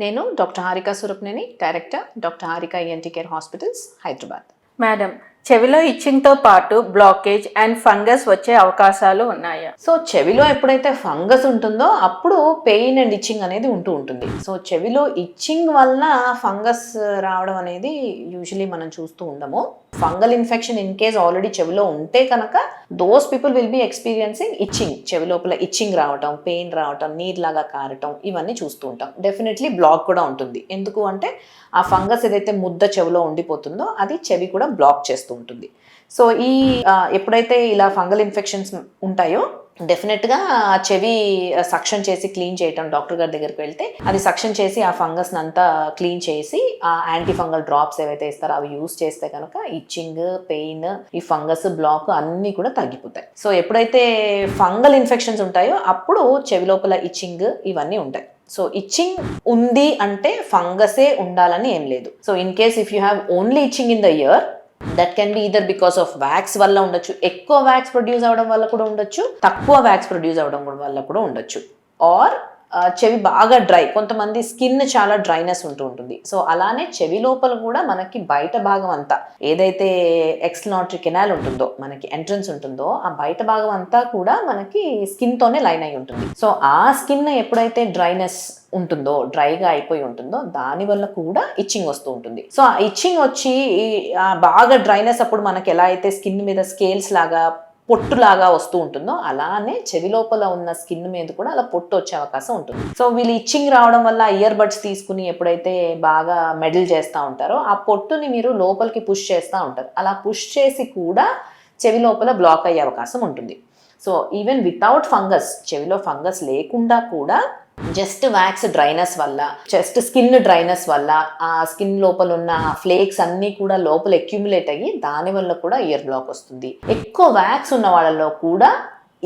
నేను doctor Harika Surapaneni, director doctor Harika ENT care hospitals, Hyderabad. Madam, చెవిలో ఇచ్చింగ్తో పాటు బ్లాకేజ్ అండ్ ఫంగస్ వచ్చే అవకాశాలు ఉన్నాయా? సో చెవిలో ఎప్పుడైతే ఫంగస్ ఉంటుందో అప్పుడు పెయిన్ అండ్ ఇచ్చింగ్ అనేది ఉంటుంది. సో చెవిలో ఇచ్చింగ్ వల్ల ఫంగస్ రావడం అనేది యూజువలీ మనం చూస్తూ ఉండము. Fungal infection in case already చెవిలో ఉంటే కనుక those people will be experiencing itching, చెవి లోపల ఇచ్చింగ్ రావటం, పెయిన్ రావటం, నీరులాగా కారటం, ఇవన్నీ చూస్తూ ఉంటాం. డెఫినెట్లీ బ్లాక్ కూడా ఉంటుంది. ఎందుకు అంటే ఆ ఫంగస్ ఏదైతే ముద్ద చెవిలో ఉండిపోతుందో అది చెవి కూడా బ్లాక్ చేస్తూ ఉంటుంది. సో ఈ ఎప్పుడైతే ఇలా ఫంగల్ ఇన్ఫెక్షన్స్ ఉంటాయో డెఫినెట్గా చెవి సక్షన్ చేసి క్లీన్ చేయటం, డాక్టర్ గారి దగ్గరికి వెళ్తే అది సక్షన్ చేసి ఆ ఫంగస్ అంతా క్లీన్ చేసి ఆ యాంటీ ఫంగల్ డ్రాప్స్ ఏవైతే ఇస్తారో అవి యూస్ చేస్తే కనుక ఇచ్చింగ్, పెయిన్, ఈ ఫంగస్, బ్లాక్ అన్నీ కూడా తగ్గిపోతాయి. సో ఎప్పుడైతే ఫంగల్ ఇన్ఫెక్షన్స్ ఉంటాయో అప్పుడు చెవి లోపల ఇచ్చింగ్ ఇవన్నీ ఉంటాయి. సో ఇచ్చింగ్ ఉంది అంటే ఫంగసే ఉండాలని ఏం లేదు. So in case if you have only itching in the year, that can be either because of wax వల్ల ఉండొచ్చు, ఎక్కువ వ్యాక్స్ ప్రొడ్యూస్ అవడం వల్ల కూడా ఉండొచ్చు, తక్కువ వ్యాక్స్ ప్రొడ్యూస్ అవడం వల్ల కూడా ఉండొచ్చు. ఆర్ చెవి బాగా డ్రై, కొంతమంది స్కిన్ చాలా డ్రైనెస్ ఉంటుంది. సో అలానే చెవి లోపల కూడా మనకి బయట భాగం అంతా ఏదైతే ఎక్స్టర్నల్ కెనాల్ ఉంటుందో, మనకి ఎంట్రన్స్ ఉంటుందో, ఆ బయట భాగం అంతా కూడా మనకి స్కిన్ తోనే లైన్ అయి ఉంటుంది. సో ఆ స్కిన్ ఎప్పుడైతే డ్రైనెస్ ఉంటుందో, డ్రైగా అయిపోయి ఉంటుందో, దానివల్ల కూడా ఇచ్చింగ్ వస్తూ ఉంటుంది. సో ఆ ఇచ్చింగ్ వచ్చి బాగా డ్రైనెస్ అప్పుడు మనకి ఎలా అయితే స్కిన్ మీద స్కేల్స్ లాగా, పొట్టులాగా వస్తూ ఉంటుందో అలానే చెవి లోపల ఉన్న స్కిన్ మీద కూడా అలా పొట్టు వచ్చే అవకాశం ఉంటుంది. సో వీళ్ళు ఇచ్చింగ్ రావడం వల్ల ఇయర్ బడ్స్ తీసుకుని ఎప్పుడైతే బాగా మెడిల్ చేస్తూ ఉంటారో ఆ పొట్టుని మీరు లోపలికి పుష్ చేస్తూ ఉంటారు. అలా పుష్ చేసి కూడా చెవి లోపల బ్లాక్ అయ్యే అవకాశం ఉంటుంది. సో ఈవెన్ వితౌట్ ఫంగస్, చెవిలో ఫంగస్ లేకుండా కూడా జస్ట్ వ్యాక్స్ డ్రైనెస్ వల్ల, జస్ట్ స్కిన్ డ్రైనెస్ వల్ల ఆ స్కిన్ లోపల ఉన్న ఫ్లేక్స్ అన్నీ కూడా లోపల అక్యుములేట్ అయ్యి దానివల్ల కూడా ఇయర్ బ్లాక్ వస్తుంది. ఎక్కువ వ్యాక్స్ ఉన్న వాళ్ళలో కూడా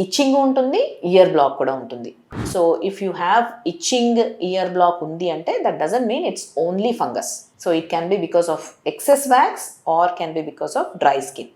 ఇచ్చింగ్ ఉంటుంది, ఇయర్ బ్లాక్ కూడా ఉంటుంది. So if you have itching, ear block ఉంది అంటే that doesn't mean it's only fungus. So it can be because of excess wax or can be because of dry skin.